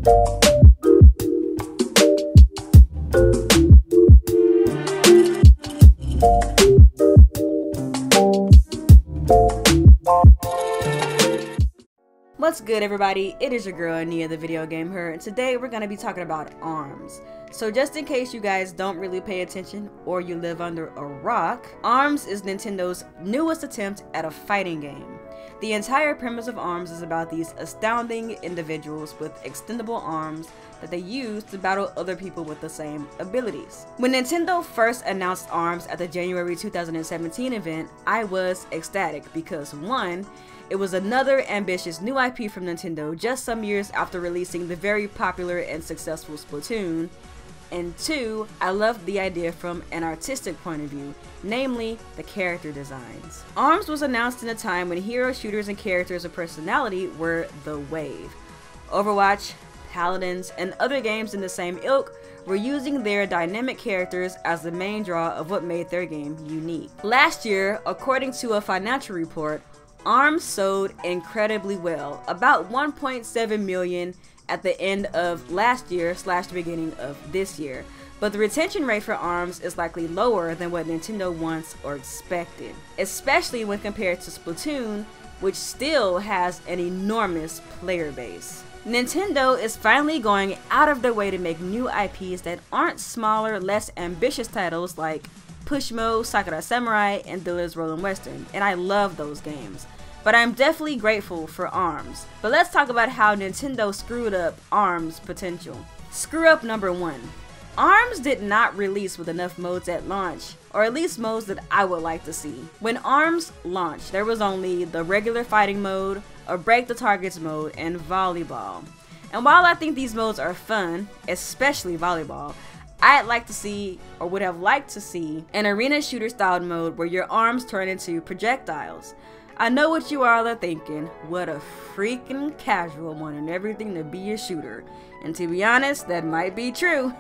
What's good, everybody? It is your girl Nia, the video game her, and today we're going to be talking about ARMS. So just in case you guys don't really pay attention or you live under a rock, ARMS is Nintendo's newest attempt at a fighting game. The entire premise of ARMS is about these astounding individuals with extendable arms that they use to battle other people with the same abilities. When Nintendo first announced ARMS at the January 2017 event, I was ecstatic because 1, it was another ambitious new IP from Nintendo just some years after releasing the very popular and successful Splatoon, and 2, I loved the idea from an artistic point of view, namely the character designs. ARMS was announced in a time when hero shooters and characters of personality were the wave. Overwatch, Paladins, and other games in the same ilk were using their dynamic characters as the main draw of what made their game unique. Last year, according to a financial report, ARMS sold incredibly well, about 1.7 million at the end of last year / beginning of this year, but the retention rate for ARMS is likely lower than what Nintendo wants or expected, especially when compared to Splatoon, which still has an enormous player base. Nintendo is finally going out of their way to make new IPs that aren't smaller, less ambitious titles like Pushmo, Sakura Samurai, and Dillard's Rollin' Western, and I love those games. But I'm definitely grateful for ARMS. But let's talk about how Nintendo screwed up ARMS' potential. Screw up number 1. ARMS did not release with enough modes at launch, or at least modes that I would like to see. When ARMS launched, there was only the regular fighting mode, a break the targets mode, and volleyball. And while I think these modes are fun, especially volleyball, I'd like to see, or would have liked to see, an arena shooter style mode where your arms turn into projectiles. I know what you all are thinking, what a freaking casual wanting everything to be a shooter. And to be honest, that might be true.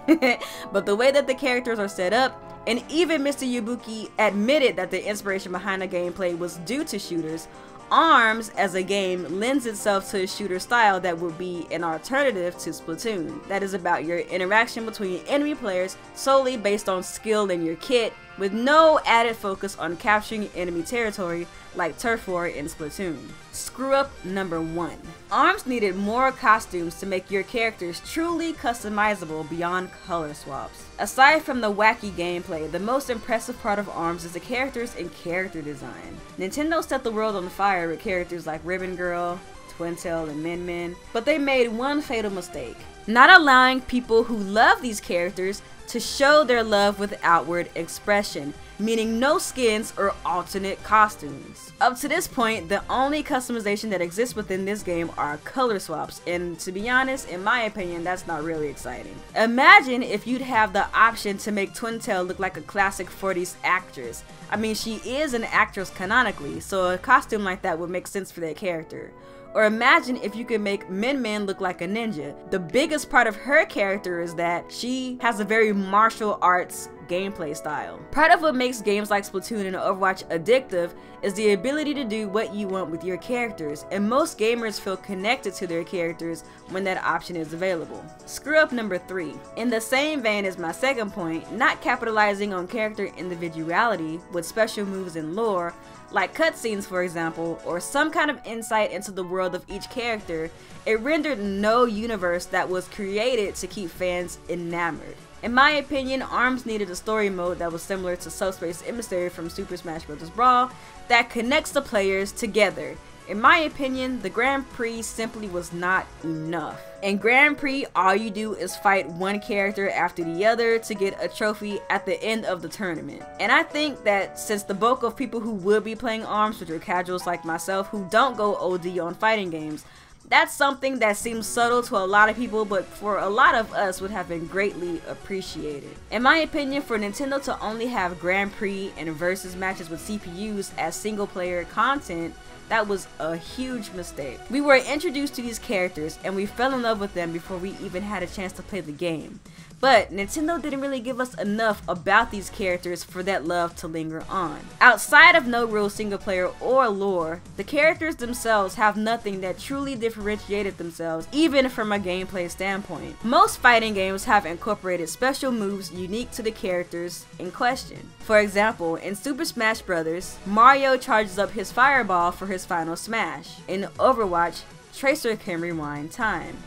But the way that the characters are set up, and even Mr. Yabuki admitted that the inspiration behind the gameplay was due to shooters, ARMS as a game lends itself to a shooter style that would be an alternative to Splatoon. That is about your interaction between enemy players solely based on skill in your kit, with no added focus on capturing enemy territory like Turf War in Splatoon. Screw up number 1. ARMS needed more costumes to make your characters truly customizable beyond color swaps. Aside from the wacky gameplay, the most impressive part of ARMS is the characters and character design. Nintendo set the world on fire with characters like Ribbon Girl, Twintail, and Min Min, but they made one fatal mistake: not allowing people who love these characters to show their love with outward expression, meaning no skins or alternate costumes. Up to this point, the only customization that exists within this game are color swaps, and to be honest, in my opinion, that's not really exciting. Imagine if you'd have the option to make Twintail look like a classic 40s actress. I mean, she is an actress canonically, so a costume like that would make sense for that character. Or imagine if you could make Min Min look like a ninja. The biggest part of her character is that she has a very martial arts gameplay style. Part of what makes games like Splatoon and Overwatch addictive is the ability to do what you want with your characters, and most gamers feel connected to their characters when that option is available. Screw up number 3. In the same vein as my second point, not capitalizing on character individuality with special moves and lore, like cutscenes for example, or some kind of insight into the world of each character, it rendered no universe that was created to keep fans enamored. In my opinion, ARMS needed a story mode that was similar to Subspace Emissary from Super Smash Bros. Brawl that connects the players together. In my opinion, the Grand Prix simply was not enough. In Grand Prix, all you do is fight one character after the other to get a trophy at the end of the tournament. And I think that since the bulk of people who would be playing ARMS, which are casuals like myself who don't go OD on fighting games, that's something that seems subtle to a lot of people, but for a lot of us would have been greatly appreciated. In my opinion, for Nintendo to only have Grand Prix and versus matches with CPUs as single player content That was a huge mistake. We were introduced to these characters and we fell in love with them before we even had a chance to play the game. But Nintendo didn't really give us enough about these characters for that love to linger on. Outside of no real single player or lore, the characters themselves have nothing that truly differentiated themselves, even from a gameplay standpoint. Most fighting games have incorporated special moves unique to the characters in question. For example, in Super Smash Bros., Mario charges up his fireball for his final smash. In Overwatch, Tracer can rewind time.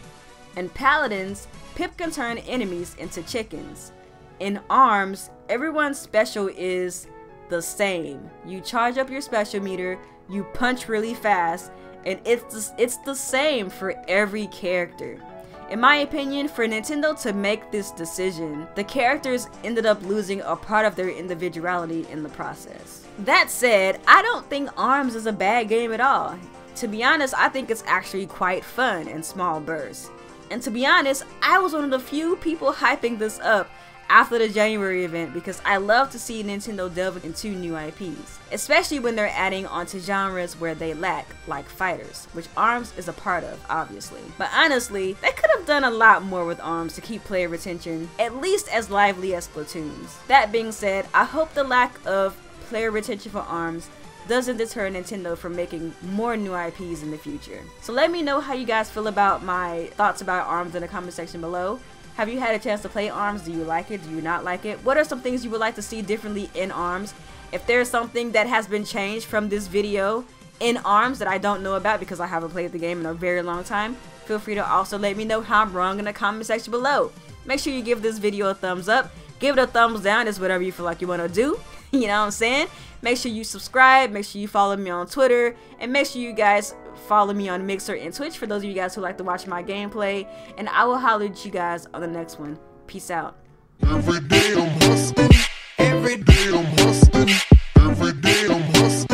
In Paladins, Pip can turn enemies into chickens. In ARMS, everyone's special is the same. You charge up your special meter, you punch really fast, and it's the same for every character. In my opinion, for Nintendo to make this decision, the characters ended up losing a part of their individuality in the process. That said, I don't think ARMS is a bad game at all. To be honest, I think it's actually quite fun in small bursts. And to be honest, I was one of the few people hyping this up after the January event because I love to see Nintendo delve into new IPs, especially when they're adding onto genres where they lack, like fighters, which ARMS is a part of, obviously. But honestly, they could have done a lot more with ARMS to keep player retention at least as lively as Splatoon's. That being said, I hope the lack of player retention for ARMS doesn't deter Nintendo from making more new IPs in the future. So let me know how you guys feel about my thoughts about ARMS in the comment section below. Have you had a chance to play ARMS? Do you like it? Do you not like it? What are some things you would like to see differently in ARMS? If there's something that has been changed from this video in ARMS that I don't know about because I haven't played the game in a very long time, feel free to also let me know how I'm wrong in the comment section below. Make sure you give this video a thumbs up. Give it a thumbs down. It's whatever you feel like you want to do. You know what I'm saying? Make sure you subscribe, make sure you follow me on Twitter, and make sure you guys follow me on Mixer and Twitch for those of you guys who like to watch my gameplay. And I will holler at you guys on the next one. Peace out. Every day I'm hustling. Every day I'm hustling. Every day I'm hustling.